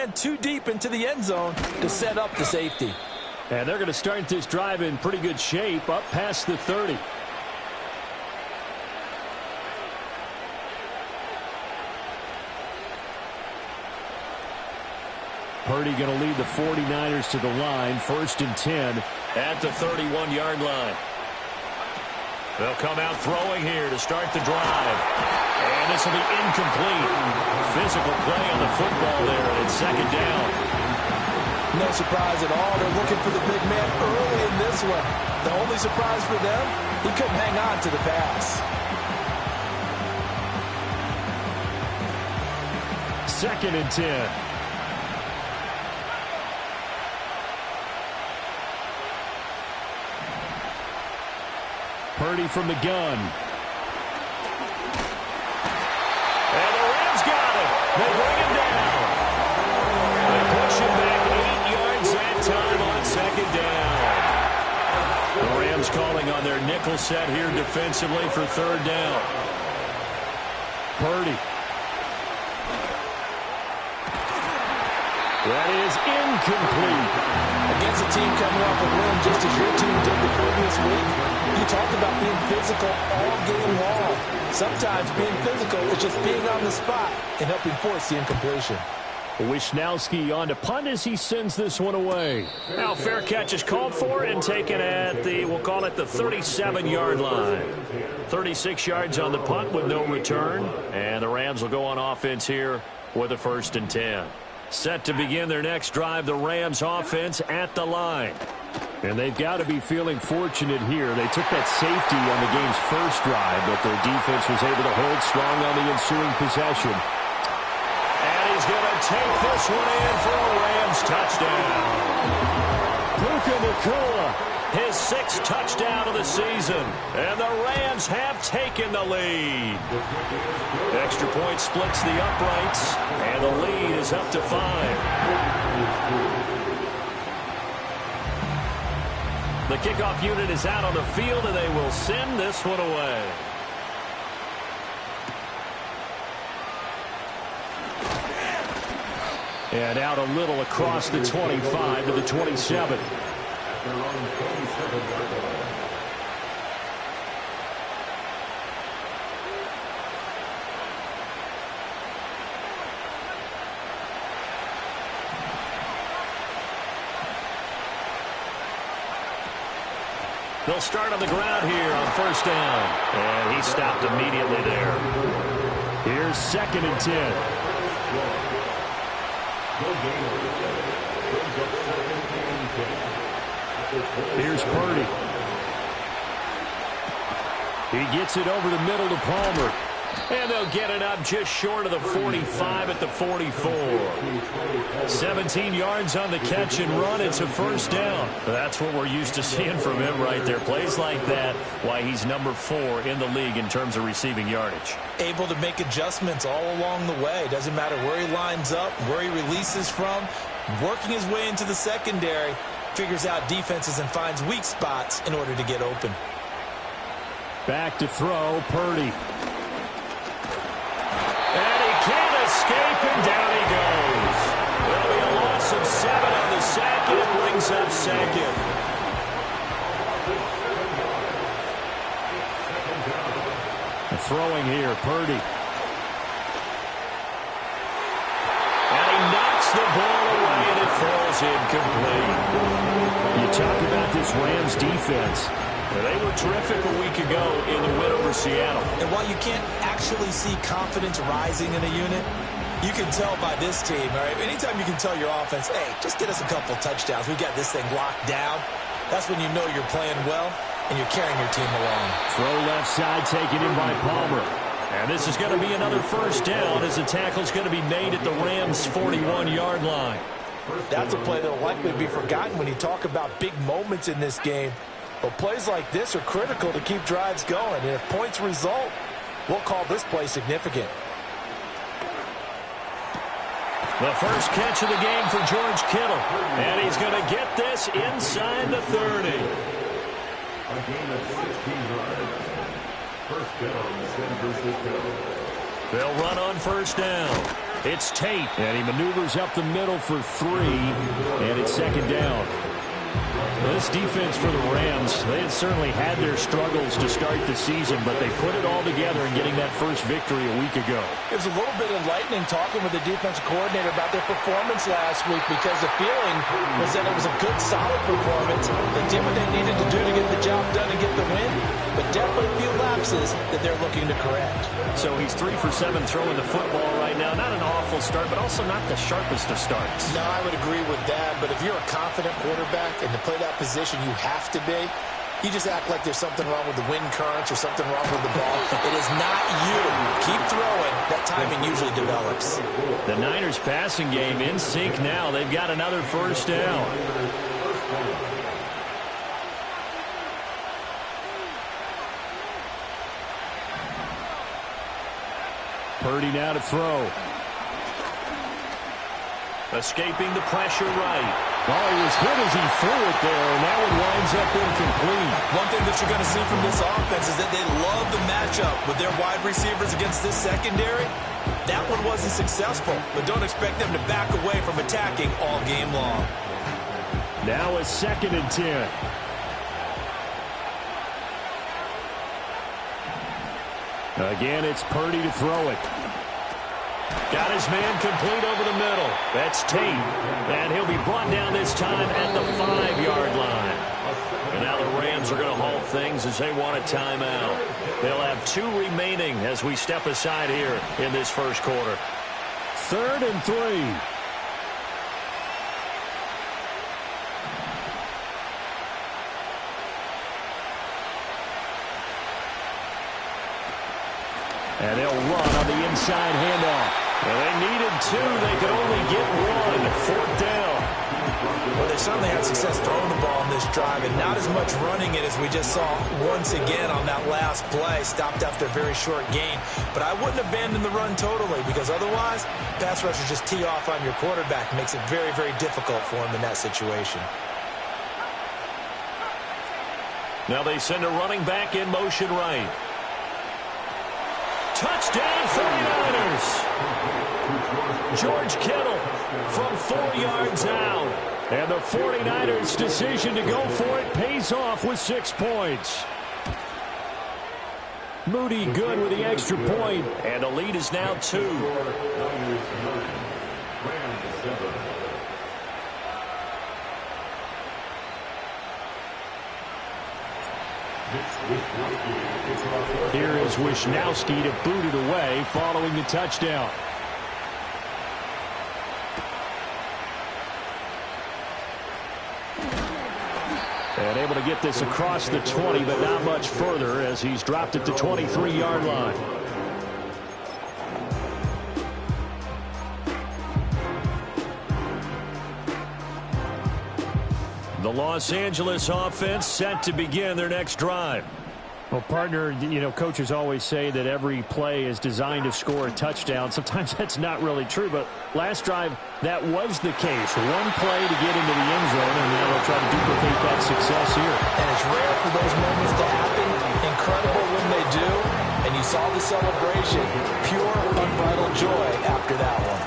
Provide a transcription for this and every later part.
ran too deep into the end zone to set up the safety. And they're going to start this drive in pretty good shape, up past the 30. Purdy going to lead the 49ers to the line, 1st and 10 at the 31-yard line. They'll come out throwing here to start the drive. And this will be incomplete. Physical play on the football there, and it's 2nd down. No surprise at all. They're looking for the big man early in this one. The only surprise for them, he couldn't hang on to the pass. 2nd and 10. Purdy from the gun. And the Rams got him. They bring him down. They push him back 8 yards that time on 2nd down. The Rams calling on their nickel set here defensively for 3rd down. Purdy. That is incomplete. Against a team coming off a win just as your team did the previous week, you talked about being physical all game long. Sometimes being physical is just being on the spot and helping force the incompletion. Wishnowski on to punt as he sends this one away. Now fair catch is called for and taken at the, we'll call it the 37-yard line. 36 yards on the punt with no return. And the Rams will go on offense here with a 1st and 10. Set to begin their next drive, the Rams offense at the line. And they've got to be feeling fortunate here. They took that safety on the game's first drive, but their defense was able to hold strong on the ensuing possession. And he's going to take this one in for a Rams touchdown. Puka Nacua, his 6th touchdown of the season. And the Rams have taken the lead. Extra point splits the uprights, and the lead is up to 5. The kickoff unit is out on the field, and they will send this one away. And out a little across the 25 to the 27. They'll start on the ground here on 1st down. And he stopped immediately there. Here's 2nd and 10. Here's Purdy. He gets it over the middle to Palmer. And they'll get it up just short of the 45 at the 44. 17 yards on the catch and run. It's a 1st down. That's what we're used to seeing from him right there. Plays like that, why he's number 4 in the league in terms of receiving yardage. Able to make adjustments all along the way. Doesn't matter where he lines up, where he releases from. Working his way into the secondary. Figures out defenses and finds weak spots in order to get open. Back to throw, Purdy. And he can't escape, and down he goes. There'll be a loss of 7 on the sack, and it brings up 2nd. Throwing here, Purdy. And he knocks the ball away, and it falls incomplete. You talk about this Rams defense. They were terrific a week ago in the win over Seattle. And while you can't actually see confidence rising in a unit, you can tell by this team, all right? Anytime you can tell your offense, hey, just get us a couple touchdowns. We got this thing locked down. That's when you know you're playing well and you're carrying your team along. Throw left side taken in by Palmer. And this is going to be another 1st down as the tackle's going to be made at the Rams' 41-yard line. That's a play that will likely be forgotten when you talk about big moments in this game. But plays like this are critical to keep drives going. And if points result, we'll call this play significant. The first catch of the game for George Kittle. And he's going to get this inside the 30. A gain of 16 yards. 1st down, San Francisco. They'll run on 1st down. It's Tate, and he maneuvers up the middle for 3, and it's second down. This defense for the Rams, they had certainly had their struggles to start the season, but they put it all together in getting that first victory a week ago. It was a little bit enlightening talking with the defensive coordinator about their performance last week, because the feeling was that it was a good, solid performance. They did what they needed to do to get the job done and get the win, but definitely a few lapses that they're looking to correct. So he's 3 for 7 throwing the football right now. Not an awful start, but also not the sharpest of starts. No, I would agree with that, but if you're a confident quarterback and to play that position you have to be, you just act like there's something wrong with the wind currents or something wrong with the ball. It is not you. Keep throwing. That timing usually develops. The Niners passing game in sync now. They've got another first down. Purdy now to throw. Escaping the pressure right. Oh, he was hit as he threw it there, and that one winds up incomplete. One thing that you're going to see from this offense is that they love the matchup with their wide receivers against this secondary. That one wasn't successful, but don't expect them to back away from attacking all game long. Now a 2nd and 10. Again, it's Purdy to throw it. Got his man complete over the middle. That's Tate. And he'll be brought down this time at the 5-yard line. And now the Rams are going to halt things as they want a timeout. They'll have 2 remaining as we step aside here in this first quarter. 3rd and 3. And they'll run on the inside handoff. Well, they needed 2. They could only get 1. 4th down. Well, they certainly had success throwing the ball on this drive, and not as much running it as we just saw once again on that last play. Stopped after a very short gain. But I wouldn't abandon the run totally, because otherwise, pass rushers just tee off on your quarterback. Makes it very, very difficult for him in that situation. Now they send a running back in motion right. Touchdown 49ers. George Kittle from 4 yards out. And the 49ers' decision to go for it pays off with 6 points. Moody good with the extra point. And the lead is now 2. Here is Wisnowski to boot it away following the touchdown. And able to get this across the 20, but not much further as he's dropped at the 23-yard line. The Los Angeles offense set to begin their next drive. Well, partner, you know, coaches always say that every play is designed to score a touchdown. Sometimes that's not really true, but last drive, that was the case. 1 play to get into the end zone, and now they'll try to duplicate that success here. And it's rare for those moments to happen. Incredible when they do. And you saw the celebration. Pure, unbridled joy after that one.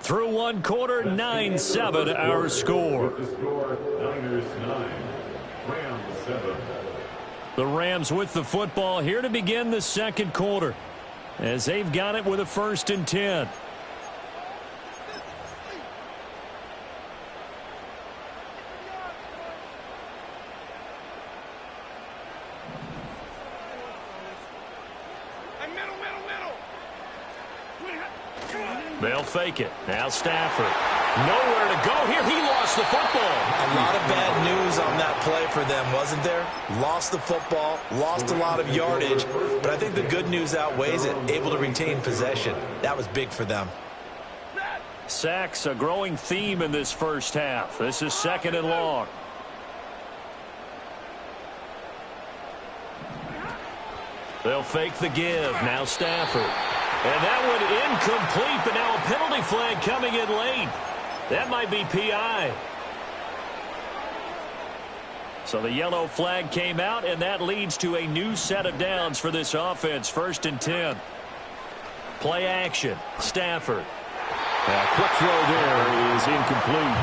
Through 1 quarter, 9-7 our score. Niners 9, Rams 7. The Rams with the football here to begin the second quarter as they've got it with a 1st and 10. They'll fake it. Now Stafford. Nowhere to go here. He lost the football. A lot of bad news on that play for them, wasn't there? Lost the football, lost a lot of yardage, but I think the good news outweighs it. Able to retain possession. That was big for them. Sacks, a growing theme in this first half. This is 2nd and long. They'll fake the give. Now Stafford. And that one incomplete, but now a penalty flag coming in late. That might be PI. So the yellow flag came out, and that leads to a new set of downs for this offense. 1st and 10. Play action. Stafford. A quick throw there is incomplete.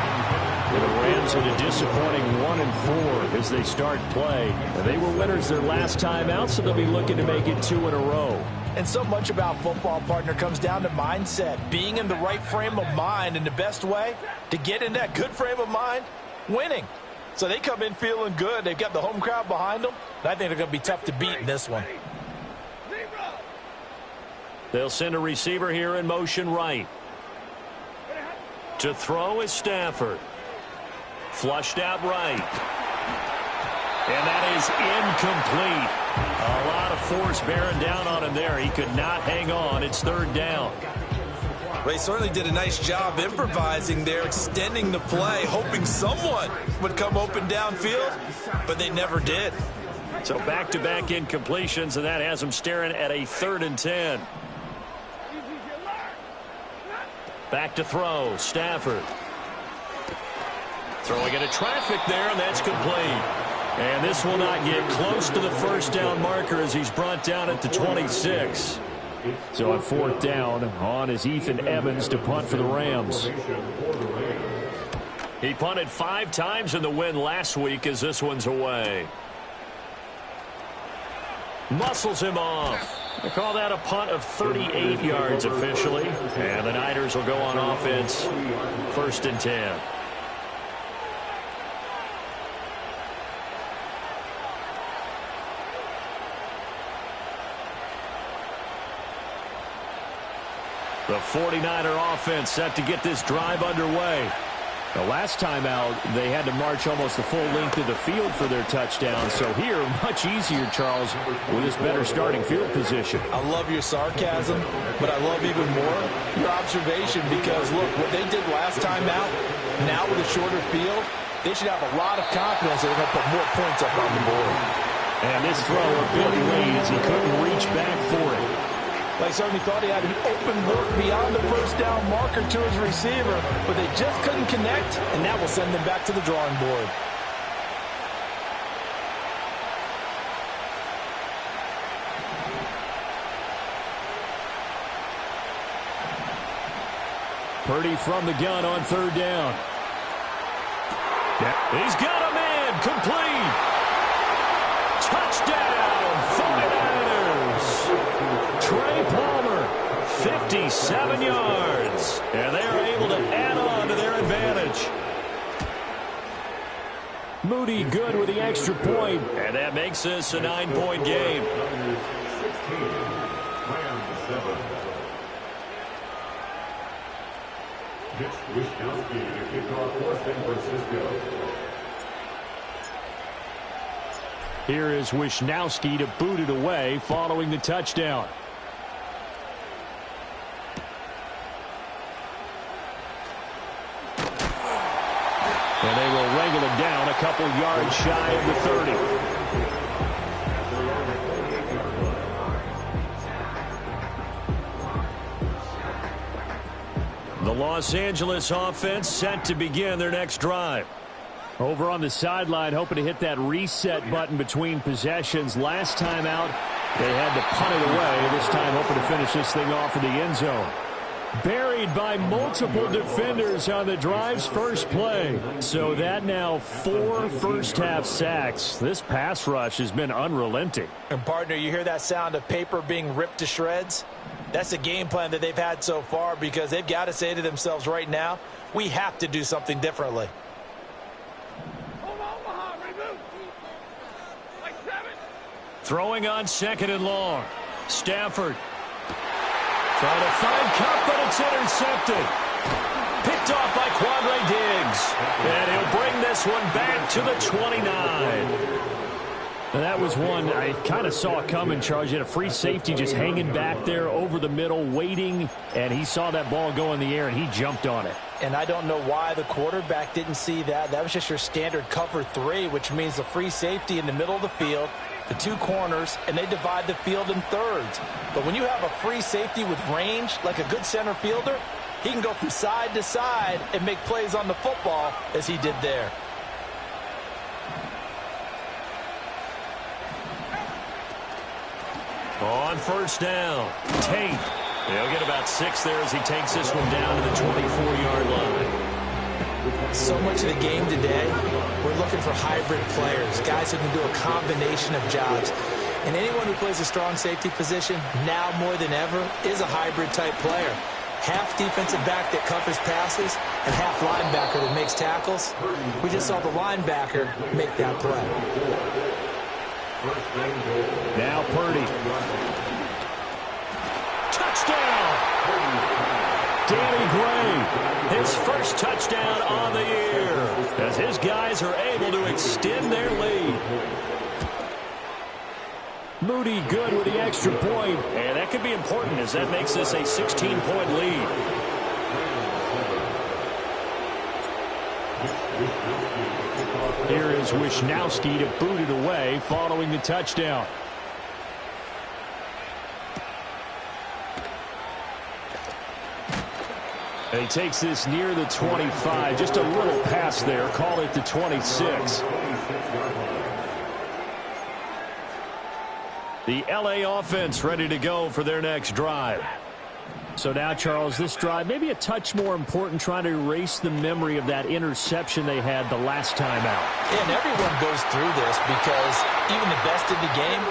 The Rams in a disappointing 1-4 as they start play. They were winners their last time out, so they'll be looking to make it 2 in a row. And so much about football, partner, comes down to mindset. Being in the right frame of mind, and the best way to get in that good frame of mind, winning. So they come in feeling good. They've got the home crowd behind them. And I think they're going to be tough to beat in this one. They'll send a receiver here in motion right. To throw is Stafford. Flushed out right. And that is incomplete. A lot of force bearing down on him there. He could not hang on. It's 3rd down. They certainly did a nice job improvising there, extending the play, hoping someone would come open downfield, but they never did. So back-to-back incompletions, and that has them staring at a 3rd and 10. Back to throw, Stafford. Throwing into traffic there, and that's complete. And this will not get close to the 1st down marker as he's brought down at the 26. So on 4th down, on is Ethan Evans to punt for the Rams. He punted 5 times in the win last week as this one's away. Muscles him off. They call that a punt of 38 yards officially. And the Niners will go on offense. 1st and 10. The 49er offense set to get this drive underway. The last time out, they had to march almost the full length of the field for their touchdown. So here, much easier, Charles, with this better starting field position. I love your sarcasm, but I love even more your observation because, look, what they did last time out, now with a shorter field, they should have a lot of confidence that they're going to put more points up on the board. And this throw a bit late as he couldn't reach back for it. They certainly thought he had an open look beyond the 1st down marker to his receiver, but they just couldn't connect, and that will send them back to the drawing board. Purdy from the gun on 3rd down. He's got a man complete. Touchdown, 49ers. Trey Palmer, 57 yards. And they are able to add on to their advantage. Moody good with the extra point. And that makes this a 9-point game. Here is Wishnowsky to boot it away following the touchdown. And they will wrangle him down a couple yards shy of the 30. The Los Angeles offense set to begin their next drive. Over on the sideline, hoping to hit that reset button between possessions. Last time out, they had to punt it away. This time, hoping to finish this thing off in the end zone. Buried by multiple defenders on the drive's first play. So that now 4 first-half sacks. This pass rush has been unrelenting. And, partner, you hear that sound of paper being ripped to shreds? That's the game plan that they've had so far because they've got to say to themselves right now, we have to do something differently. Throwing on 2nd and long. Stafford. Trying to find Kupp, but it's intercepted. Picked off by Quandre Diggs. And he'll bring this one back to the 29. And that was one I kind of saw coming, Charles. You had a free safety just hanging back there over the middle, waiting, and he saw that ball go in the air, and he jumped on it. And I don't know why the quarterback didn't see that. That was just your standard cover 3, which means the free safety in the middle of the field, the 2 corners, and they divide the field in thirds. But when you have a free safety with range, like a good center fielder, He can go from side to side and make plays on the football as he did there. On first down, Tate. He'll get about 6 there as he takes this one down to the 24-yard line. So much of the game today, we're looking for hybrid players, guys who can do a combination of jobs. And anyone who plays a strong safety position, now more than ever, is a hybrid-type player. Half defensive back that covers passes and half linebacker that makes tackles. We just saw the linebacker make that play. Now Purdy. Touchdown! Danny Gray. His first touchdown on the year as his guys are able to extend their lead. Moody good with the extra point. And that could be important as that makes this a 16-point lead. Here is Wisnowski to boot it away following the touchdown. And he takes this near the 25. Just a little pass there. Call it the 26. The LA offense ready to go for their next drive. So now, Charles, this drive maybe a touch more important, trying to erase the memory of that interception they had the last time out. And everyone goes through this because even the best in the game,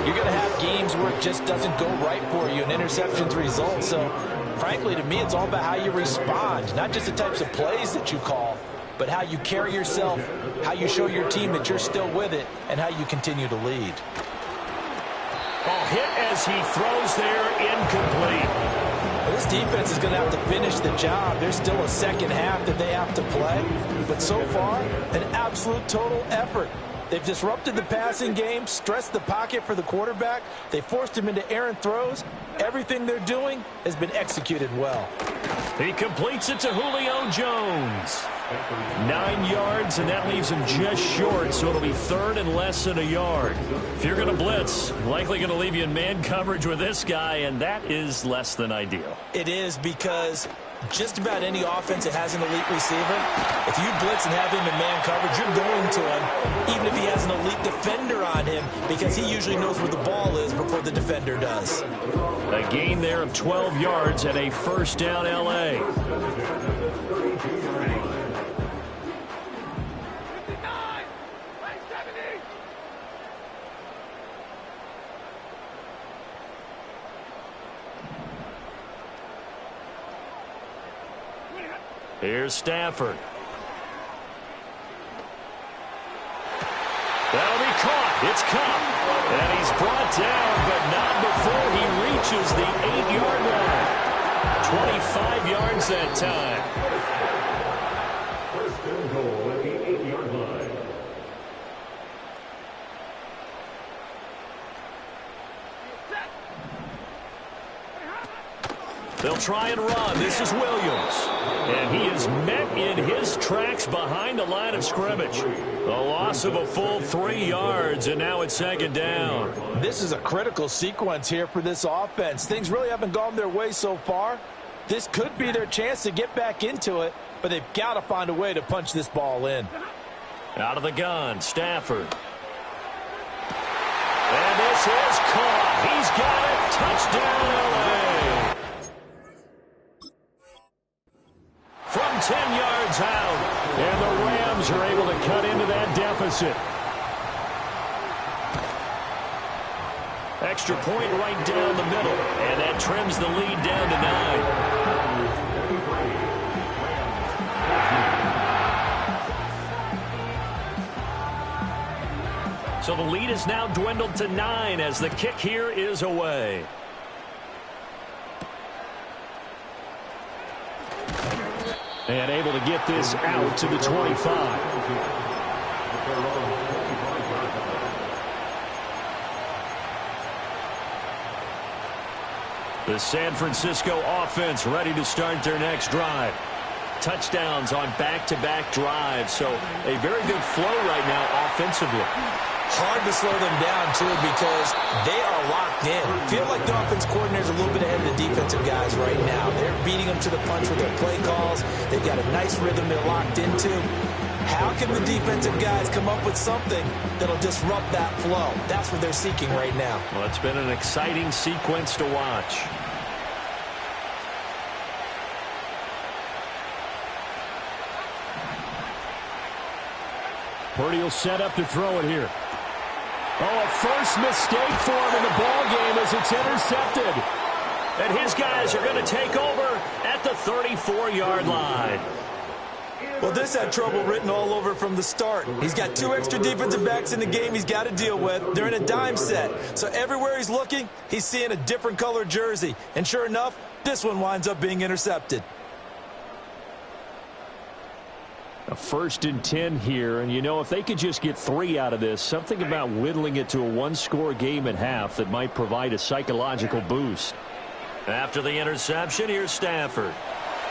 you're going to have games where it just doesn't go right for you, and interceptions result. So, frankly, to me, it's all about how you respond, not just the types of plays that you call, but how you carry yourself, how you show your team that you're still with it, and how you continue to lead. Oh, hit as he throws there, incomplete. Well, this defense is going to have to finish the job. There's still a second half that they have to play. But so far, an absolute total effort. They've disrupted the passing game, stressed the pocket for the quarterback. They forced him into errant throws. Everything they're doing has been executed well. He completes it to Julio Jones. 9 yards, and that leaves him just short, so it'll be third and less than a yard. If you're going to blitz, likely going to leave you in man coverage with this guy, and that is less than ideal. It is, because just about any offense that has an elite receiver, if you blitz and have him in man coverage, you're going to him, even if he has an elite defender on him, because he usually knows where the ball is before the defender does. A gain there of 12 yards and a first down LA. Here's Stafford. That'll be caught. It's Kupp. And he's brought down, but not before he reaches the 8-yard line. 25 yards that time. First and goal at the 8-yard line. They'll try and run. This is Williams. And he is met in his tracks behind the line of scrimmage. The loss of a full 3 yards, and now it's second down. This is a critical sequence here for this offense. Things really haven't gone their way so far. This could be their chance to get back into it, but they've got to find a way to punch this ball in. Out of the gun, Stafford. And this is caught. He's got it. Touchdown, LA. From 10 yards out. And the Rams are able to cut into that deficit. Extra point right down the middle. And that trims the lead down to 9. So the lead is now dwindled to 9 as the kick here is away. And able to get this out to the 25. The San Francisco offense ready to start their next drive. Touchdowns on back-to-back drives, so a very good flow right now offensively. Hard to slow them down, too, because they are locked in. Feel like the offense coordinator is a little bit ahead of the defensive guys right now. They're beating them to the punch with their play calls. They've got a nice rhythm they're locked into. How can the defensive guys come up with something that'll disrupt that flow? That's what they're seeking right now. Well, it's been an exciting sequence to watch. Purdy will set up to throw it here. Oh, a first mistake for him in the ball game as it's intercepted. And his guys are going to take over at the 34-yard line. Well, this had trouble written all over from the start. He's got 2 extra defensive backs in the game he's got to deal with. They're in a dime set. So everywhere he's looking, he's seeing a different color jersey. And sure enough, this one winds up being intercepted. A 1st and 10 here, and you know, if they could just get 3 out of this, something about whittling it to a 1-score game at half that might provide a psychological boost. After the interception, here's Stafford.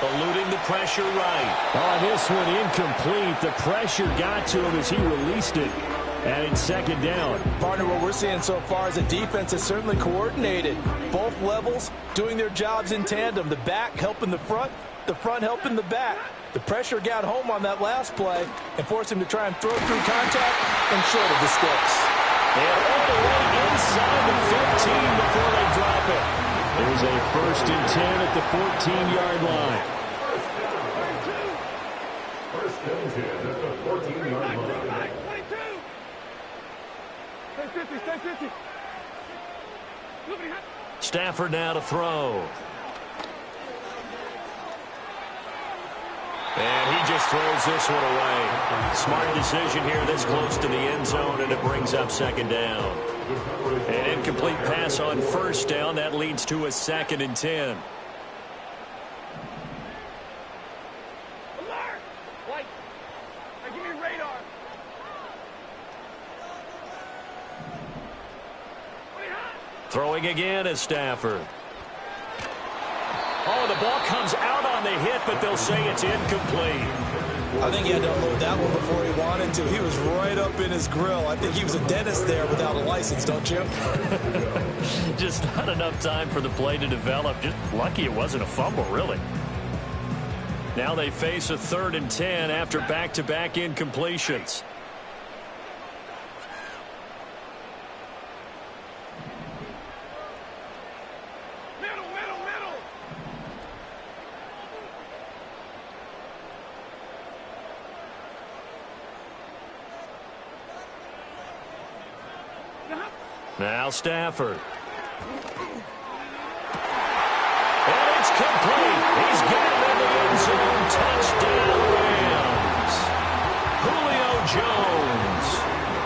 Eluding the pressure right. Oh, this one incomplete. The pressure got to him as he released it. And it's 2nd down. Partner, what we're seeing so far is a defense is certainly coordinated. Both levels doing their jobs in tandem. The back helping the front helping the back. The pressure got home on that last play and forced him to try and throw through contact and short of the sticks. And all the way inside the 15 before they drop it. There's a 1st and 10 at the 14-yard line. First and 10 at the 14-yard line. Stay 50. Stafford now to throw. And he just throws this one away. Smart decision here this close to the end zone, and it brings up 2nd down. An incomplete pass on 1st down. That leads to a 2nd and 10. Alert! White. Hey, give me radar. Throwing again is Stafford. Oh, the ball comes out on the hit, but they'll say it's incomplete. I think he had to unload that one before he wanted to. He was right up in his grill. I think he was a dentist there without a license, don't you? Just not enough time for the play to develop. Just lucky it wasn't a fumble, really. Now they face a 3rd and 10 after back-to-back incompletions. Now Stafford. And it's complete. He's got it in the end zone. Touchdown Rams. Julio Jones.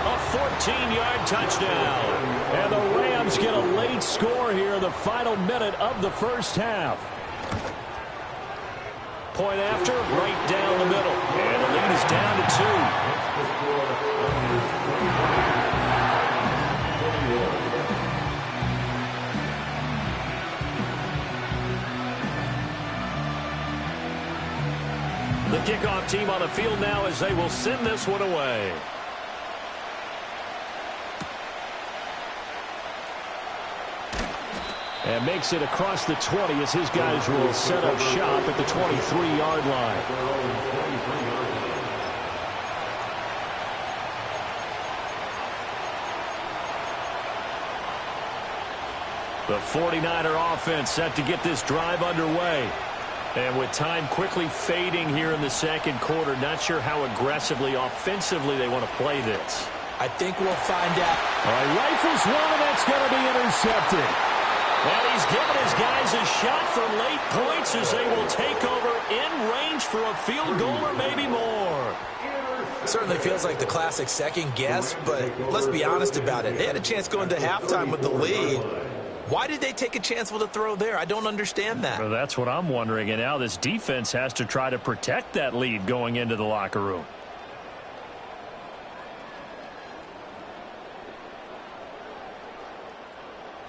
A 14-yard touchdown. And the Rams get a late score here in the final minute of the 1st half. Point after, right down the middle. And the lead is down to 2. The kickoff team on the field now as they will send this one away. And makes it across the 20 as his guys will set up shop at the 23-yard line. The 49er offense set to get this drive underway. And with time quickly fading here in the 2nd quarter, not sure how aggressively, offensively they want to play this. I think we'll find out. All right, rifles one, and that's going to be intercepted. And he's given his guys a shot for late points as they will take over in range for a field goal or maybe more. Certainly feels like the classic second guess, but let's be honest about it. They had a chance going to halftime with the lead. Why did they take a chance with a throw there? I don't understand that. Well, that's what I'm wondering. And now this defense has to try to protect that lead going into the locker room.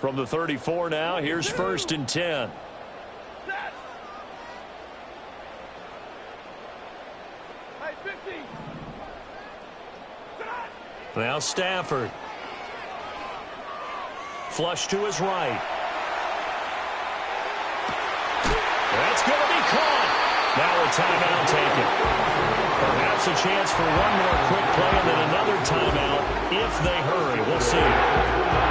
From the 34 now, here's 1st and 10. Hey, 50. Now Stafford. Flush to his right. That's going to be caught. Now a timeout taken. Perhaps a chance for one more quick play and then another timeout if they hurry. We'll see.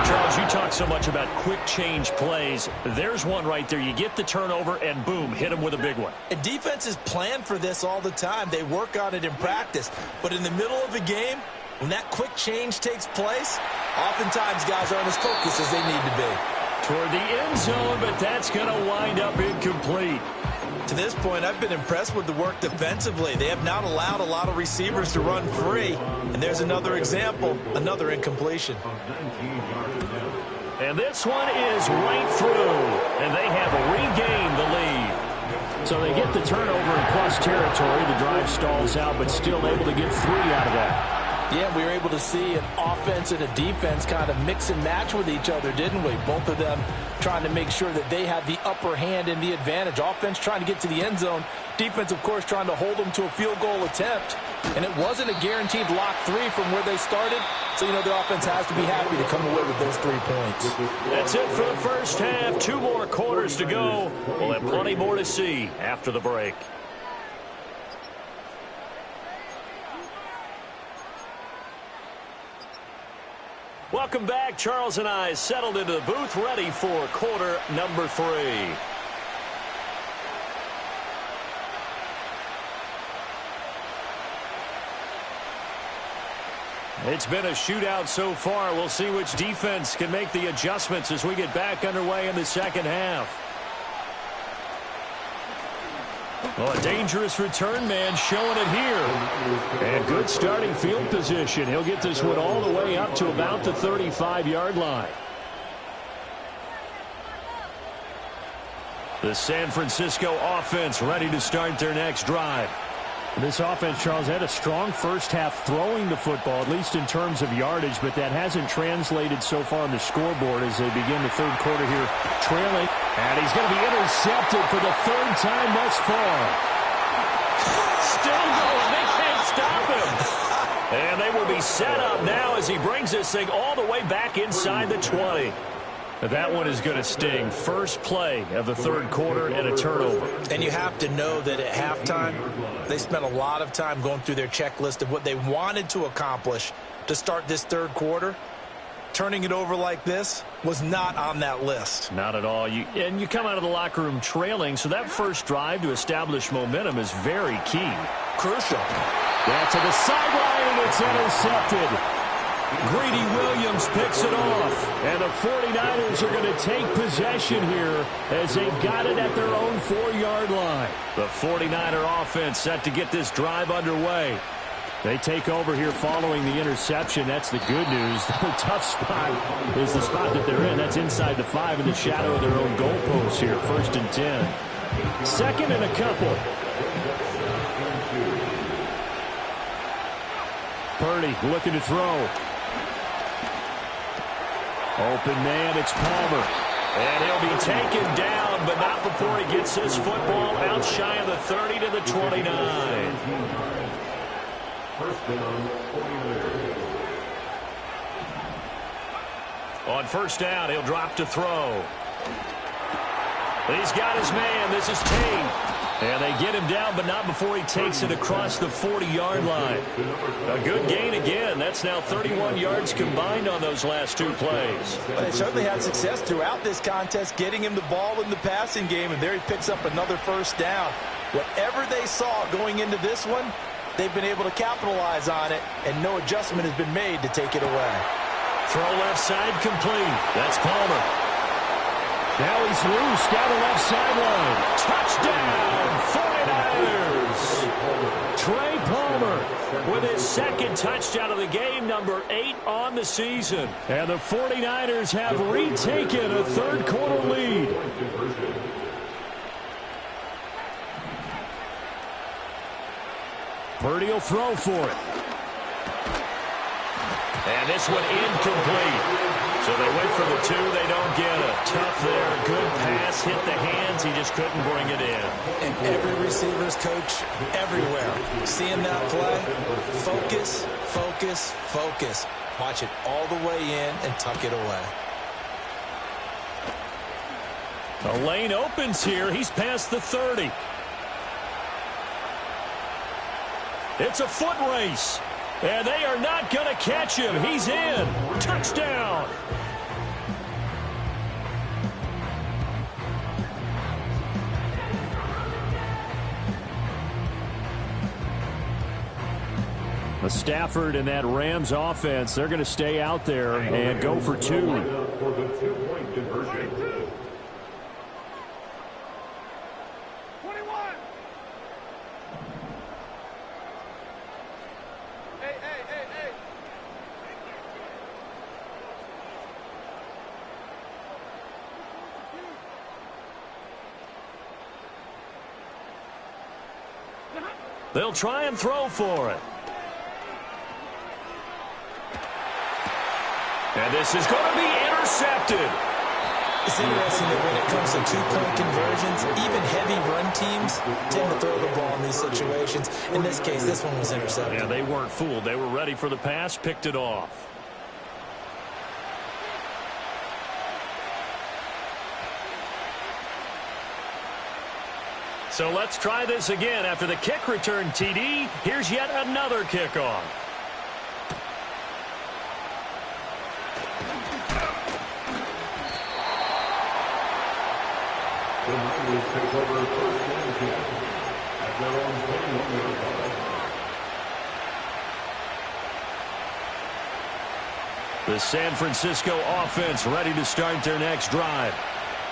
Charles, you talk so much about quick change plays. There's one right there. You get the turnover and boom, hit them with a big one. And defenses plan for this all the time. They work on it in practice. But in the middle of a game, when that quick change takes place, oftentimes guys aren't as focused as they need to be. Toward the end zone, but that's going to wind up incomplete. To this point, I've been impressed with the work defensively. They have not allowed a lot of receivers to run free. And there's another example, another incompletion. And this one is right through. And they have regained the lead. So they get the turnover in plus territory. The drive stalls out, but still able to get 3 out of that. Yeah, we were able to see an offense and a defense kind of mix and match with each other, didn't we? Both of them trying to make sure that they had the upper hand and the advantage. Offense trying to get to the end zone. Defense, of course, trying to hold them to a field goal attempt. And it wasn't a guaranteed lock 3 from where they started. So, the offense has to be happy to come away with those 3 points. That's it for the first half. 2 more quarters to go. We'll have plenty more to see after the break. Welcome back. Charles and I settled into the booth, ready for quarter number 3. It's been a shootout so far. We'll see which defense can make the adjustments as we get back underway in the second half. Well, a dangerous return man showing it here. And good starting field position. He'll get this one all the way up to about the 35-yard line. The San Francisco offense ready to start their next drive. This offense, Charles, had a strong first half throwing the football, at least in terms of yardage, but that hasn't translated so far on the scoreboard as they begin the third quarter here trailing. And he's going to be intercepted for the 3rd time thus far. Still going. They can't stop him. And they will be set up now as he brings this thing all the way back inside the 20. That one is going to sting. First play of the 3rd quarter and a turnover. And you have to know that at halftime, they spent a lot of time going through their checklist of what they wanted to accomplish to start this 3rd quarter. Turning it over like this was not on that list. Not at all. And you come out of the locker room trailing, so that first drive to establish momentum is very key. Crucial. Yeah, to the sideline, and it's intercepted. Greedy Williams picks it off. And the 49ers are going to take possession here as they've got it at their own 4-yard line. The 49er offense set to get this drive underway. They take over here following the interception. That's the good news. The tough spot is the spot that they're in. That's inside the 5 in the shadow of their own goalpost here. 1st and 10. 2nd and a couple. Purdy looking to throw. Open man, it's Palmer. And he'll be taken down, but not before he gets his football out shy of the 30 to the 29. On first down, he'll drop to throw. He's got his man. This is Tate. And they get him down, but not before he takes it across the 40-yard line. A good gain again. That's now 31 yards combined on those last 2 plays. Well, they certainly had success throughout this contest, getting him the ball in the passing game, and there he picks up another first down. Whatever they saw going into this one, they've been able to capitalize on it, and no adjustment has been made to take it away. Throw left side complete. That's Palmer. Now he's loose down the left sideline. Touchdown, 49ers. Trey Palmer with his 2nd touchdown of the game, number 8 on the season. And the 49ers have retaken a 3rd quarter lead. Purdy will throw for it. And this one incomplete. So they went for the two. They don't get it. Tough there. Good pass. Hit the hands. He just couldn't bring it in. And every receiver's coach everywhere. Seeing that play, focus, focus, focus. Watch it all the way in and tuck it away. The lane opens here. He's past the 30. It's a foot race. And they are not going to catch him. He's in. Touchdown. Stafford and that Rams offense, they're going to stay out there and go for two. For the two-point conversion. 21. Hey, hey, hey, hey. They'll try and throw for it. And this is going to be intercepted. It's interesting that when it comes to two-point conversions, even heavy run teams tend to throw the ball in these situations. In this case, this one was intercepted. Yeah, they weren't fooled. They were ready for the pass, picked it off. So let's try this again. After the kick return TD, here's yet another kickoff. The Niners take over first and 10 at their own 21-yard line. The San Francisco offense ready to start their next drive.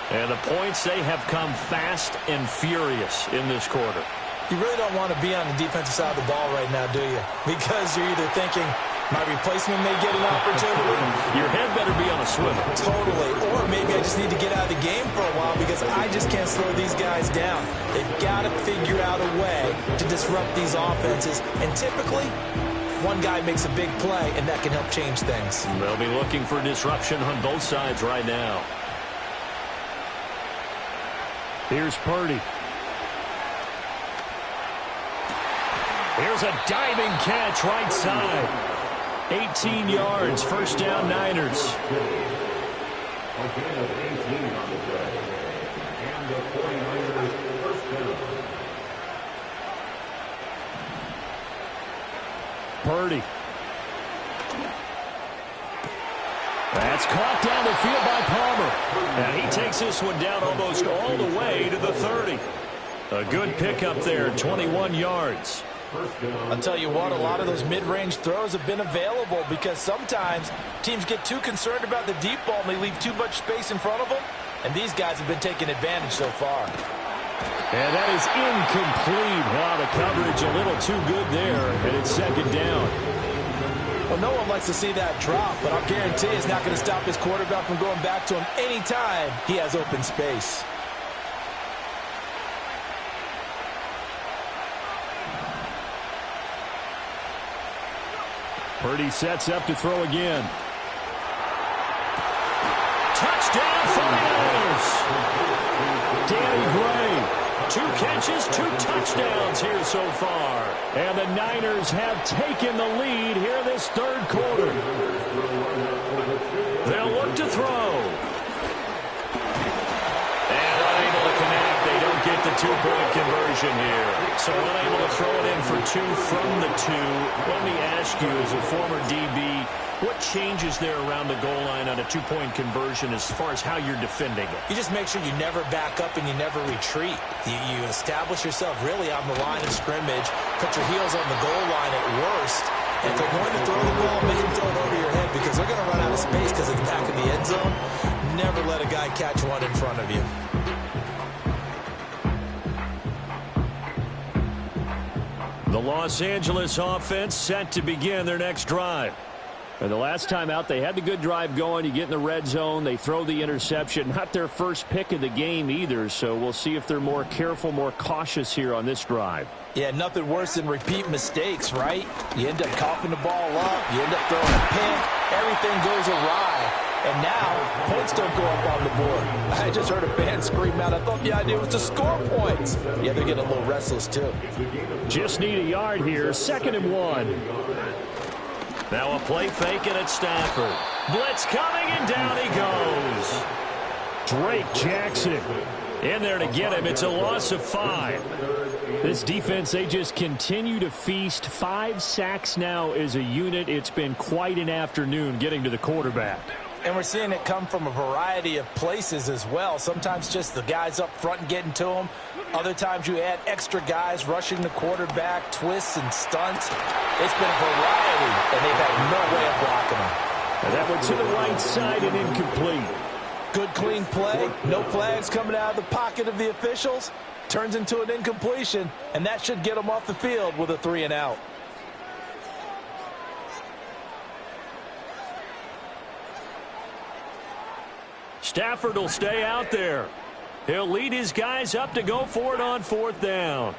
And the points, they have come fast and furious in this quarter. You really don't want to be on the defensive side of the ball right now, do you? Because you're either thinking, my replacement may get an opportunity. Your head better be on a swivel. Totally. Or maybe I just need to get out of the game for a while because I just can't slow these guys down. They've got to figure out a way to disrupt these offenses. And typically, one guy makes a big play, and that can help change things. They'll be looking for disruption on both sides right now. Here's Purdy. Here's a diving catch right side. 18 yards, first down Niners. A gain of 18 on the play. And the 49ers first down. Purdy. That's caught down the field by Palmer. And he takes this one down almost all the way to the 30. A good pickup there, 21 yards. I'll tell you what, a lot of those mid-range throws have been available because sometimes teams get too concerned about the deep ball and they leave too much space in front of them. And these guys have been taking advantage so far. And that is incomplete. Wow, the coverage a little too good there, and it's second down. Well, no one likes to see that drop, but I'll guarantee it's not going to stop his quarterback from going back to him anytime he has open space. Purdy sets up to throw again. Touchdown 49ers! Danny Gray. 2 catches, 2 touchdowns here so far. And the Niners have taken the lead here this third quarter. They'll look to throw. And unable to connect. They don't get the 2-point conversion here. So unable to throw it in for 2 from the 2. Let me ask you, as a former DB, what changes there around the goal line on a 2-point conversion as far as how you're defending it? You just make sure you never back up and you never retreat. You establish yourself really on the line of scrimmage, put your heels on the goal line at worst. And if they're going to throw the ball, make them throw it over your head because they're going to run out of space because of the back of the end zone. Never let a guy catch one in front of you. The Los Angeles offense set to begin their next drive. And the last time out, they had the good drive going. You get in the red zone, they throw the interception. Not their first pick of the game either, so we'll see if they're more careful, more cautious here on this drive. Yeah, nothing worse than repeat mistakes, right? You end up coughing the ball up, you end up throwing a pick, everything goes awry. And now, points don't go up on the board. I just heard a fan scream out. I thought the idea was to score points. Yeah, they're getting a little restless, too. Just need a yard here. 2nd and 1. Now a play fake and it's Stafford. Blitz coming, and down he goes. Drake Jackson in there to get him. It's a loss of 5. This defense, they just continue to feast. 5 sacks now as a unit. It's been quite an afternoon getting to the quarterback. And we're seeing it come from a variety of places as well. Sometimes just the guys up front and getting to them. Other times you add extra guys rushing the quarterback, twists and stunts. It's been a variety, and they've had no way of blocking them. And that one to the right side and incomplete. Good, clean play. No flags coming out of the pocket of the officials. Turns into an incompletion, and that should get them off the field with a 3 and out. Stafford will stay out there. He'll lead his guys up to go for it on 4th down.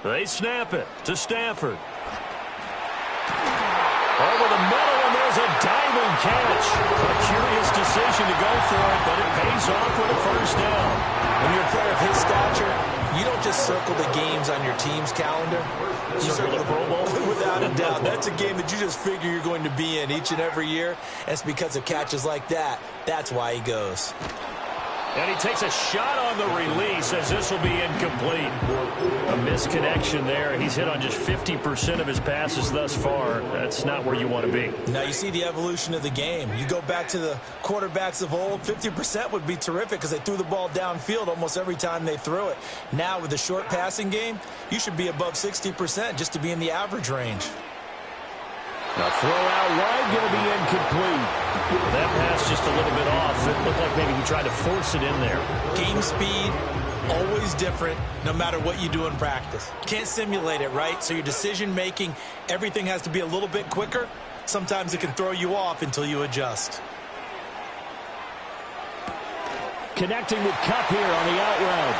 They snap it to Stafford. Over the middle, and there's a diving catch. A curious decision to go for it, but it pays off with a 1st down. When you're a player of his stature, you don't just circle the games on your team's calendar. You circle the Pro Bowl. Without a doubt. That's a game that you just figure you're going to be in each and every year. And it's because of catches like that. That's why he goes. And he takes a shot on the release as this will be incomplete. A misconnection there. He's hit on just 50% of his passes thus far. That's not where you want to be. Now you see the evolution of the game. You go back to the quarterbacks of old, 50% would be terrific because they threw the ball downfield almost every time they threw it. Now with the short passing game, you should be above 60% just to be in the average range. Now throw out wide, going to be incomplete. That pass just a little bit off. It looked like maybe he tried to force it in there. Game speed, always different, no matter what you do in practice. Can't simulate it, right? So your decision-making, everything has to be a little bit quicker. Sometimes it can throw you off until you adjust. Connecting with Kupp here on the out route.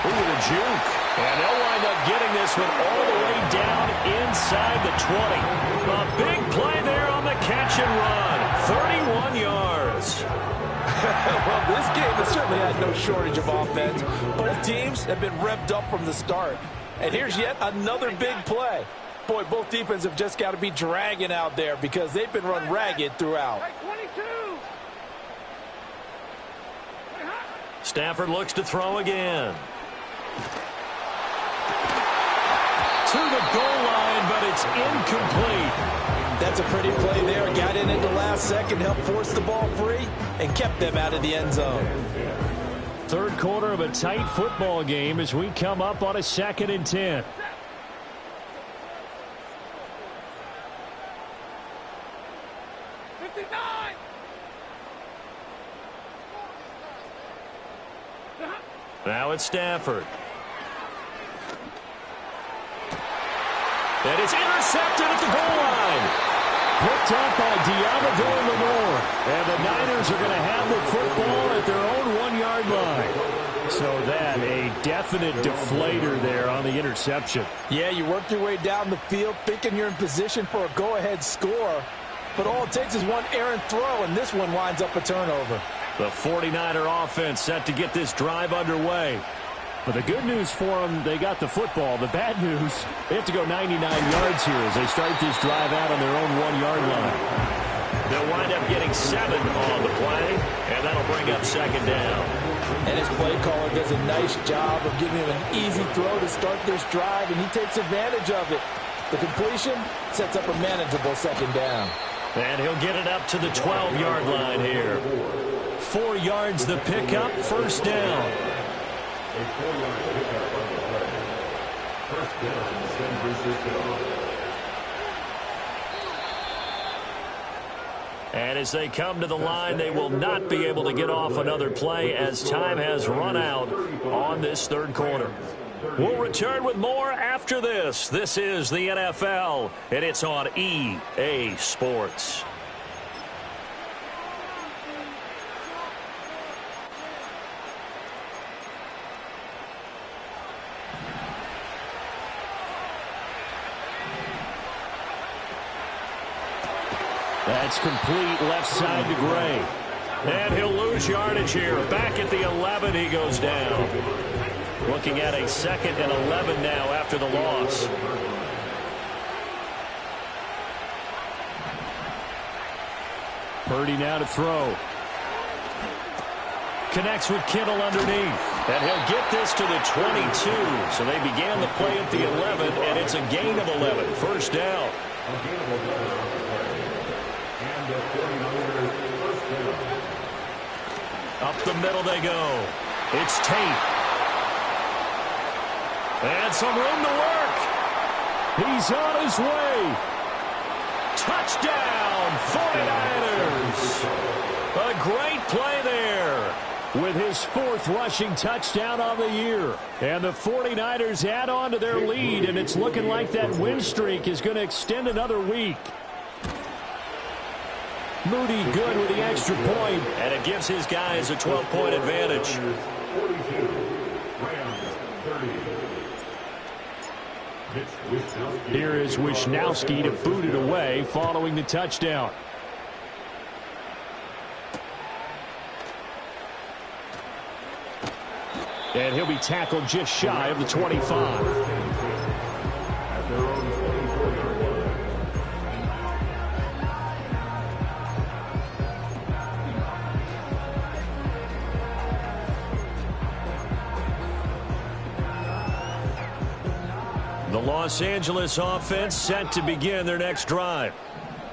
Ooh, the juke. And they'll wind up getting this one all the way down inside the 20. A big play there on the catch and run. 31 yards. Well, this game has certainly had no shortage of offense. Both teams have been revved up from the start. And here's yet another big play. Boy, both defenses have just got to be dragging out there because they've been run ragged throughout. Stafford looks to throw again. To the goal line, but it's incomplete. That's a pretty play there. Got in at the last second, helped force the ball free, and kept them out of the end zone. 3rd quarter of a tight football game as we come up on a 2nd and 10. Now it's Stafford. And it's intercepted at the goal line. Picked up by Diamador Lenore. And the Niners are going to have the football at their own 1-yard line. So that, a definite deflator there on the interception. Yeah, you work your way down the field thinking you're in position for a go-ahead score. But all it takes is one errant throw, and this one winds up a turnover. The 49er offense set to get this drive underway. But the good news for them, they got the football. The bad news, they have to go 99 yards here as they start this drive out on their own 1-yard line. They'll wind up getting 7 on the play, and that'll bring up 2nd down. And his play caller does a nice job of giving him an easy throw to start this drive, and he takes advantage of it. The completion sets up a manageable 2nd down. And he'll get it up to the 12-yard line here. 4 yards the pickup, 1st down. A 4-yard pickup on the play. 1st down, San Francisco. And as they come to the line, they will not be able to get off another play as time has run out on this 3rd quarter. We'll return with more after this. This is the NFL, and it's on EA Sports. That's complete left side to Gray. And he'll lose yardage here. Back at the 11, he goes down. Looking at a 2nd and 11 now after the loss. Purdy now to throw. Connects with Kittle underneath. And he'll get this to the 22. So they began the play at the 11, and it's a gain of 11. First down. Up the middle they go. It's Tate. And some room to work. He's on his way. Touchdown, 49ers. A great play there. With his 4th rushing touchdown on the year. And the 49ers add on to their lead, and it's looking like that win streak is going to extend another week. Moody good with the extra point. And it gives his guys a 12-point advantage. Here is Wisnowski to boot it away following the touchdown. And he'll be tackled just shy of the 25. The Los Angeles offense set to begin their next drive.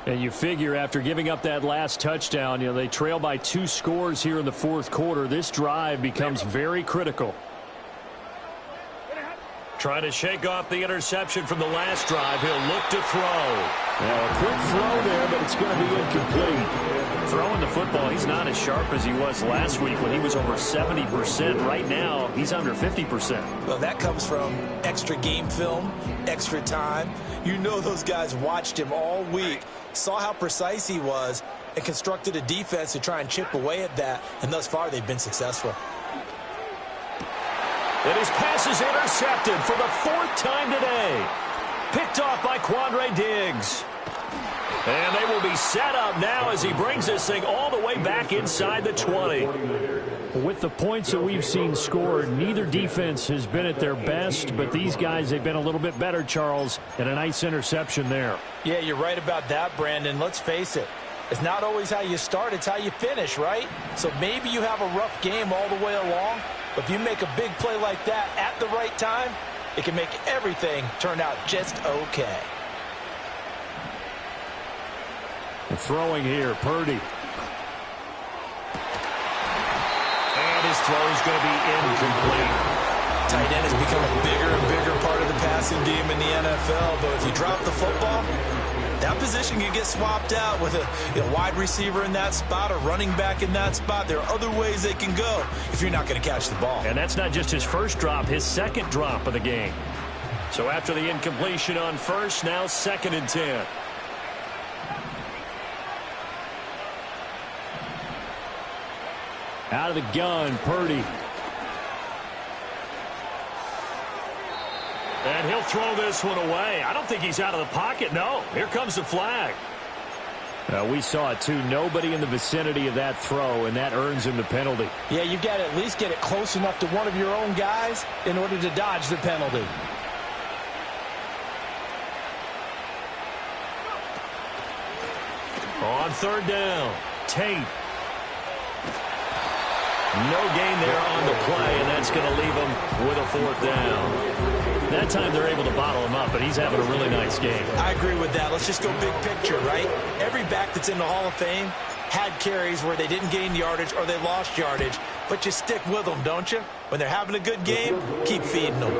And you figure after giving up that last touchdown, they trail by 2 scores here in the 4th quarter. This drive becomes very critical. Trying to shake off the interception from the last drive. He'll look to throw. Now a quick throw there, but it's going to be incomplete. Throwing the football, he's not as sharp as he was last week when he was over 70%. Right now, he's under 50%. Well, that comes from extra game film, extra time. You know those guys watched him all week, saw how precise he was, and constructed a defense to try and chip away at that. And thus far, they've been successful. And his pass is intercepted for the 4th time today. Picked off by Quandre Diggs. And they will be set up now as he brings this thing all the way back inside the 20. With the points that we've seen scored, neither defense has been at their best, but these guys, they've been a little bit better, Charles, and a nice interception there. Yeah, you're right about that, Brandon. Let's face it. It's not always how you start, it's how you finish, right? So maybe you have a rough game all the way along, but if you make a big play like that at the right time, it can make everything turn out just okay. Throwing here, Purdy. And his throw is going to be incomplete. Tight end has become a bigger and bigger part of the passing game in the NFL, but if you drop the football, that position can get swapped out with a wide receiver in that spot, a running back in that spot. There are other ways they can go if you're not going to catch the ball. And that's not just his first drop, his 2nd drop of the game. So after the incompletion on 1st, now 2nd and 10. Out of the gun, Purdy. And he'll throw this one away. I don't think he's out of the pocket. No, here comes the flag. We saw it, too. Nobody in the vicinity of that throw, and that earns him the penalty. Yeah, you've got to at least get it close enough to one of your own guys in order to dodge the penalty. On 3rd down, Tate. No gain there on the play, and that's going to leave him with a 4th down. That time they're able to bottle him up, but he's having a really nice game. I agree with that. Let's just go big picture, right? Every back that's in the Hall of Fame had carries where they didn't gain yardage or they lost yardage, but you stick with them, don't you? When they're having a good game, keep feeding them.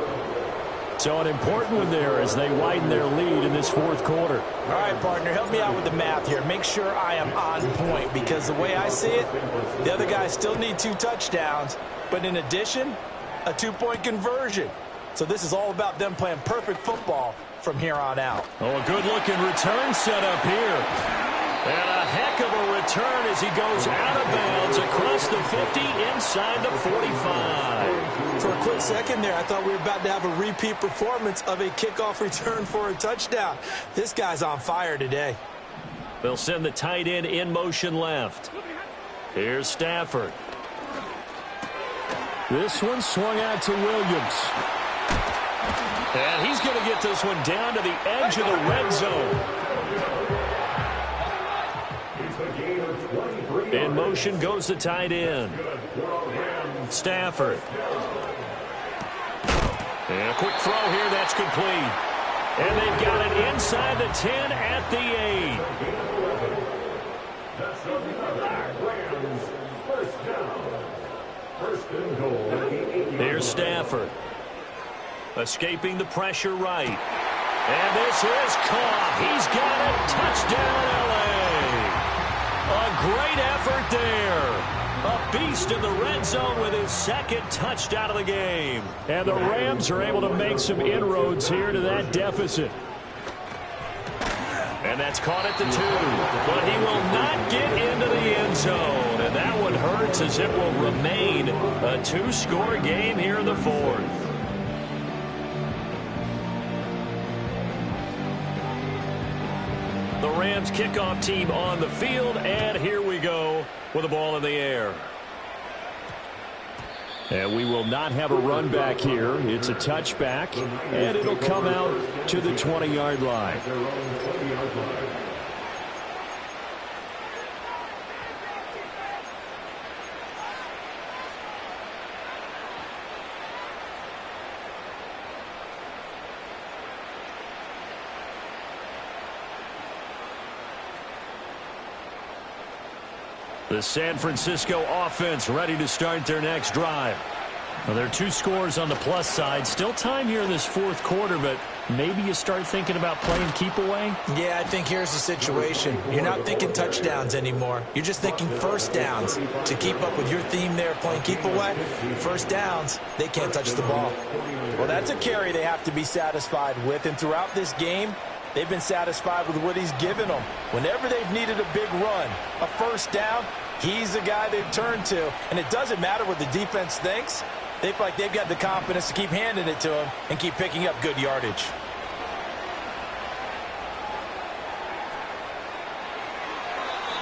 So an important one there as they widen their lead in this 4th quarter. All right, partner, help me out with the math here. Make sure I am on point because the way I see it, the other guys still need 2 touchdowns, but in addition, a 2-point conversion. So this is all about them playing perfect football from here on out. Oh, a good-looking return set up here. And a heck of a return as he goes out of bounds across the 50 inside the 45. For a quick second there, I thought we were about to have a repeat performance of a kickoff return for a touchdown. This guy's on fire today. They'll send the tight end in motion left. Here's Stafford. This one swung out to Williams. And he's going to get this one down to the edge of the red zone. In motion goes the tight end. Stafford. And a quick throw here, that's complete. And they've got it inside the 10 at the 8. There's Stafford. Escaping the pressure right. And this is caught. He's got it. Touchdown, L.A. A great effort there. A beast in the red zone with his second touchdown of the game. And the Rams are able to make some inroads here to that deficit. And that's caught at the 2. But he will not get into the end zone. And that one hurts as it will remain a 2-score game here in the 4th. The Rams kickoff team on the field, and here we go with the ball in the air. And we will not have a run back here. It's a touchback, and it'll come out to the 20-yard line. The San Francisco offense ready to start their next drive. Well, there are 2 scores on the plus side. Still time here in this 4th quarter, but maybe you start thinking about playing keep away? Yeah, I think here's the situation. You're not thinking touchdowns anymore. You're just thinking first downs. To keep up with your theme there, playing keep away, first downs, they can't touch the ball. Well, that's a carry they have to be satisfied with, and throughout this game, they've been satisfied with what he's given them. Whenever they've needed a big run, a first down, he's the guy they've turned to. And it doesn't matter what the defense thinks. They feel like they've got the confidence to keep handing it to him and keep picking up good yardage.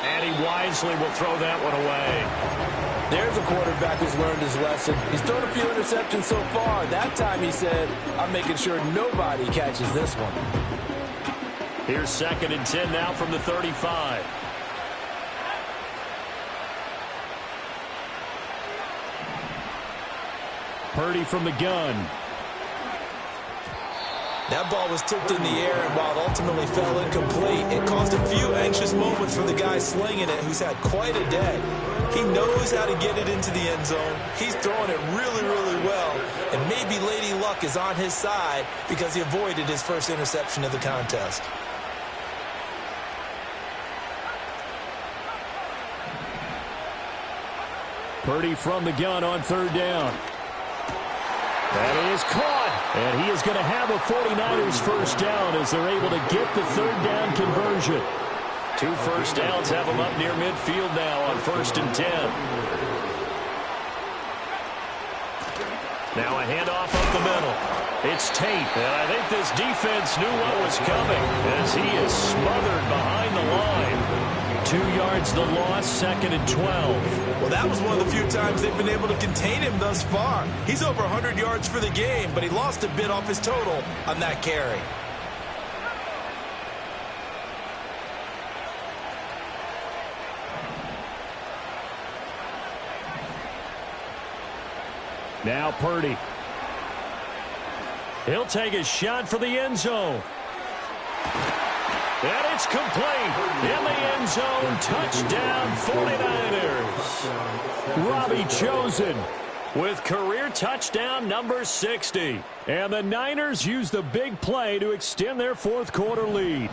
And he wisely will throw that one away. There's a quarterback who's learned his lesson. He's thrown a few interceptions so far. That time he said, I'm making sure nobody catches this one. Here's 2nd and 10 now from the 35. Purdy from the gun. That ball was tipped in the air, and while it ultimately fell incomplete, it caused a few anxious moments for the guy slinging it, who's had quite a day. He knows how to get it into the end zone. He's throwing it really, really well, and maybe Lady Luck is on his side because he avoided his first interception of the contest. Purdy from the gun on 3rd down. That is caught. And he is going to have a 49ers first down as they're able to get the 3rd down conversion. 2 first downs have them up near midfield now on 1st and 10. Now a handoff up the middle. It's Tate. And I think this defense knew what was coming as he is smothered behind the line. 2 yards the loss, 2nd and 12. Well, that was one of the few times they've been able to contain him thus far. He's over 100 yards for the game, but he lost a bit off his total on that carry. Now Purdy. He'll take a shot for the end zone. And it's complete. In the end zone, touchdown 49ers. Robbie Chosen with career touchdown number 60. And the Niners use the big play to extend their 4th quarter lead.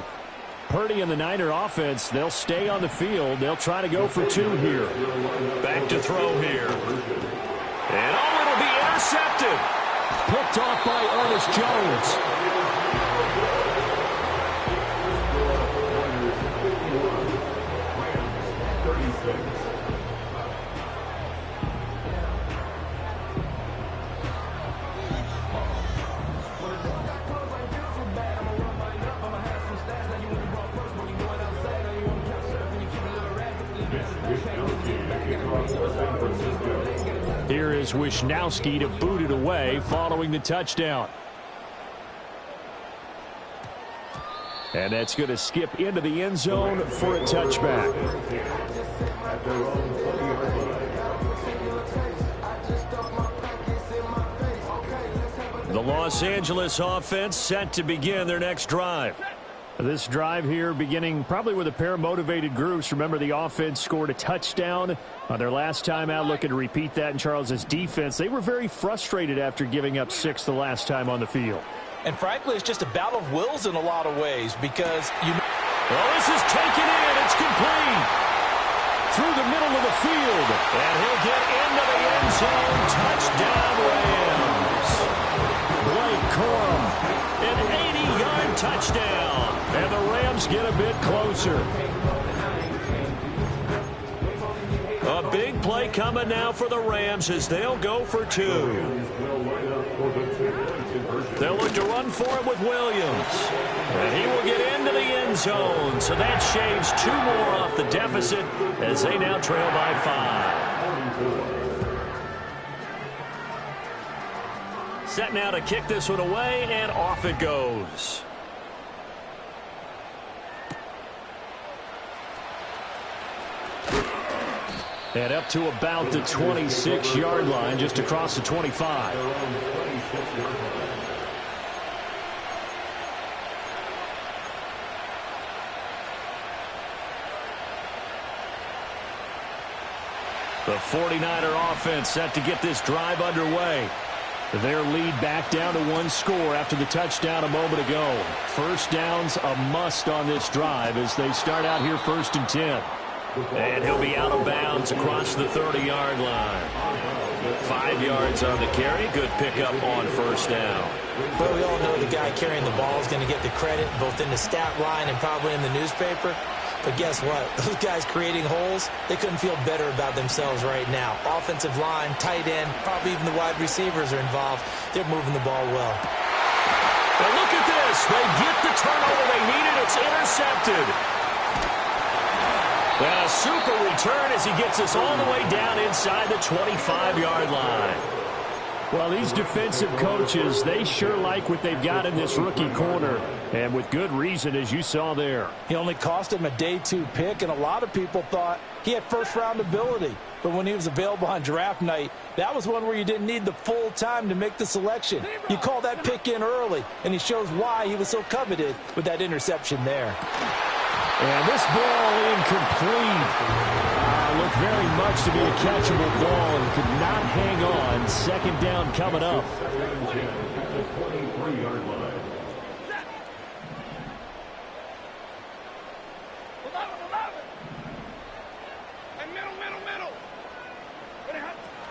Purdy and the Niner offense, they'll stay on the field. They'll try to go for 2 here. Back to throw here. And it'll be intercepted. Picked off by Ernest Jones. Here is Wisnowski to boot it away following the touchdown. And that's going to skip into the end zone for a touchback. The Los Angeles offense set to begin their next drive. This drive here beginning probably with a pair of motivated groups. Remember, the offense scored a touchdown on their last time out, looking to repeat that in Charles' defense. They were very frustrated after giving up 6 the last time on the field. And frankly, it's just a battle of wills in a lot of ways because well, this is taken in. It's complete. Through the middle of the field. And he'll get into the end zone. Touchdown, Rams. Blake Corum, an 80-yard touchdown. And the Rams get a bit closer. A big play coming now for the Rams as they'll go for 2. They'll look to run for it with Williams. And he will get into the end zone. So that shaves 2 more off the deficit as they now trail by 5. Set now to kick this one away, and off it goes. And up to about the 26-yard line, just across the 25. The 49er offense set to get this drive underway. Their lead back down to 1 score after the touchdown a moment ago. First down's a must on this drive as they start out here 1st and 10. And he'll be out of bounds across the 30-yard line. 5 yards on the carry. Good pickup on 1st down. But we all know the guy carrying the ball is going to get the credit both in the stat line and probably in the newspaper. But guess what? Those guys creating holes, they couldn't feel better about themselves right now. Offensive line, tight end, probably even the wide receivers are involved. They're moving the ball well. But look at this. They get the turnover they needed. It's intercepted. And a super return as he gets us all the way down inside the 25-yard line. Well, these defensive coaches, they sure like what they've got in this rookie corner, and with good reason, as you saw there. He only cost him a day 2 pick, and a lot of people thought he had first-round ability. But when he was available on draft night, that was one where you didn't need the full time to make the selection. You call that pick in early, and he shows why he was so coveted with that interception there. And this ball incomplete. Looked very much to be a catchable ball and could not hang on. 2nd down coming up. 23-yard line.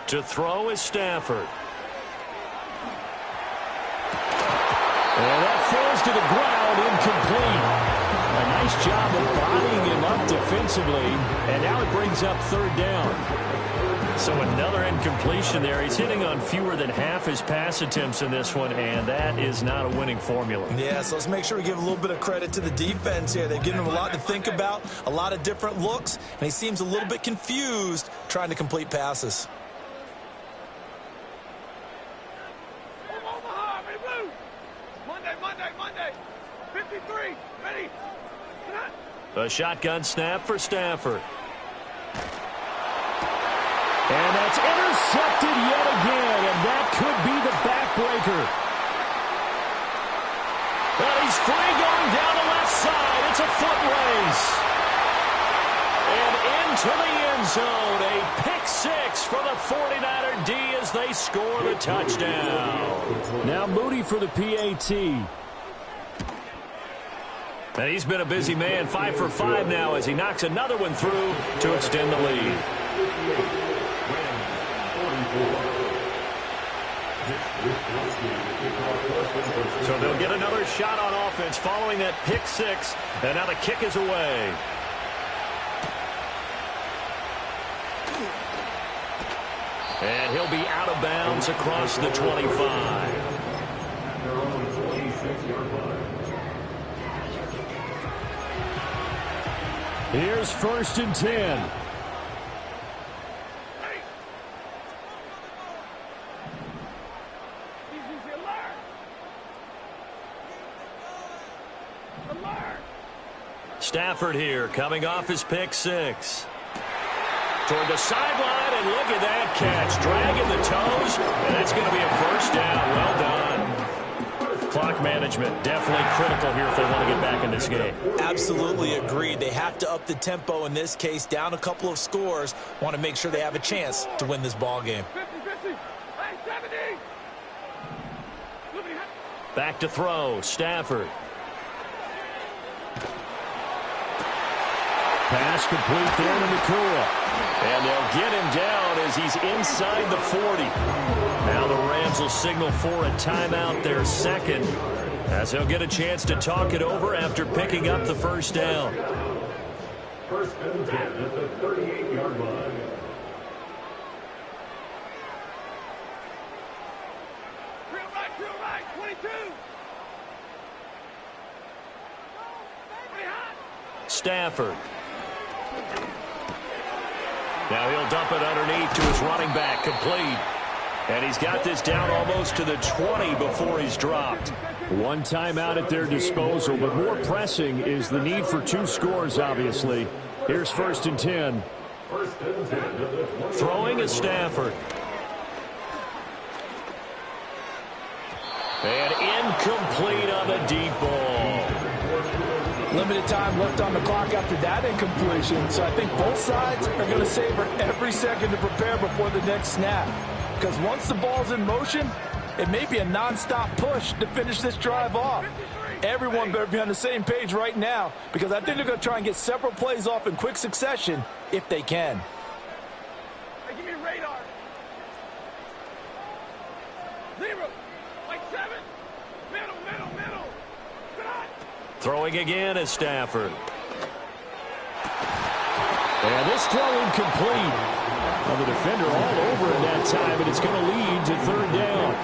To throw is Stafford. And that falls to the ground, incomplete. A nice job of bodying him up defensively, and now it brings up 3rd down. So another incompletion there. He's hitting on fewer than half his pass attempts in this one, and that is not a winning formula. Yeah, so let's make sure we give a little bit of credit to the defense here. They've given him a lot to think about, a lot of different looks, and he seems a little bit confused trying to complete passes. Monday. 53, ready. A shotgun snap for Stafford. And that's intercepted yet again, and that could be the backbreaker. Well, he's free going down the left side. It's a foot race. And into the end zone, a pick 6 for the 49er D as they score the touchdown. Now Moody for the PAT. And he's been a busy man, 5 for 5 now as he knocks another one through to extend the lead. So they'll get another shot on offense following that pick 6, and now the kick is away. And he'll be out of bounds across the 25. Here's 1st and 10. Stafford here, coming off his pick 6. Toward the sideline, and look at that catch. Dragging the toes, and that's going to be a first down. Well done. Clock management, definitely critical here if they want to get back in this game. Absolutely agreed. They have to up the tempo in this case, down a couple of scores. Want to make sure they have a chance to win this ball game. 50, 50. Hey, 70. Back to throw, Stafford. Pass complete there to Nakua. And they'll get him down as he's inside the 40. Now the Rams will signal for a timeout, their second, as they'll get a chance to talk it over after picking up the first down. First and 10 at the 38-yard line. Drill right, 22. Stafford. Now he'll dump it underneath to his running back, complete. And he's got this down almost to the 20 before he's dropped. One timeout at their disposal, but more pressing is the need for 2 scores, obviously. Here's first and 10. First and 10 at the 20. Throwing is Stafford. And incomplete on the deep ball. Limited time left on the clock after that incompletion, so I think both sides are going to savor every second to prepare before the next snap. Because once the ball's in motion, it may be a nonstop push to finish this drive off. Everyone better be on the same page right now, because I think they're going to try and get several plays off in quick succession if they can. Hey, give me radar. 0. Like 7. Middle. Cut. Throwing again is Stafford. And this throw incomplete. Well, the defender all over it that time, and it's going to lead to third down.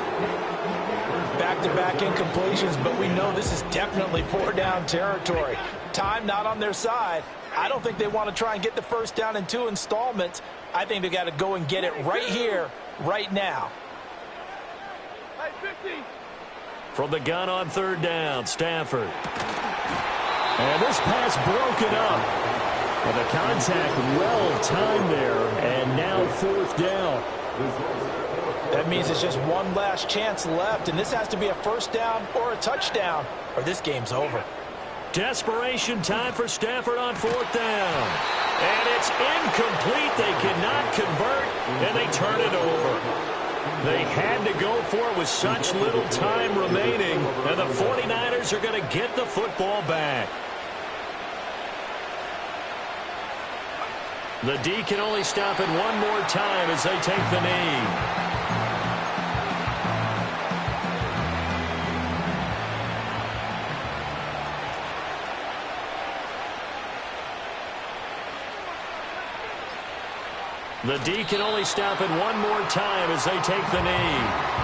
Back-to-back incompletions, but we know this is definitely 4-down territory. Time not on their side. I don't think they want to try and get the first down in 2 installments. I think they got to go and get it right here, right now. Hey, 50. From the gun on third down, Stafford. And this pass broken up. And the contact well timed there, and now fourth down. That means it's just one last chance left, and this has to be a first down or a touchdown, or this game's over. Desperation time for Stafford on fourth down. And it's incomplete. They cannot convert, and they turn it over. They had to go for it with such little time remaining, and the 49ers are going to get the football back. The D can only stop it one more time as they take the knee. The D can only stop it one more time as they take the knee.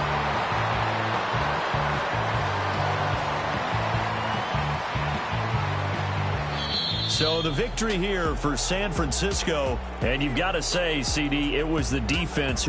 So the victory here for San Francisco, and you've got to say, CD, it was the defense who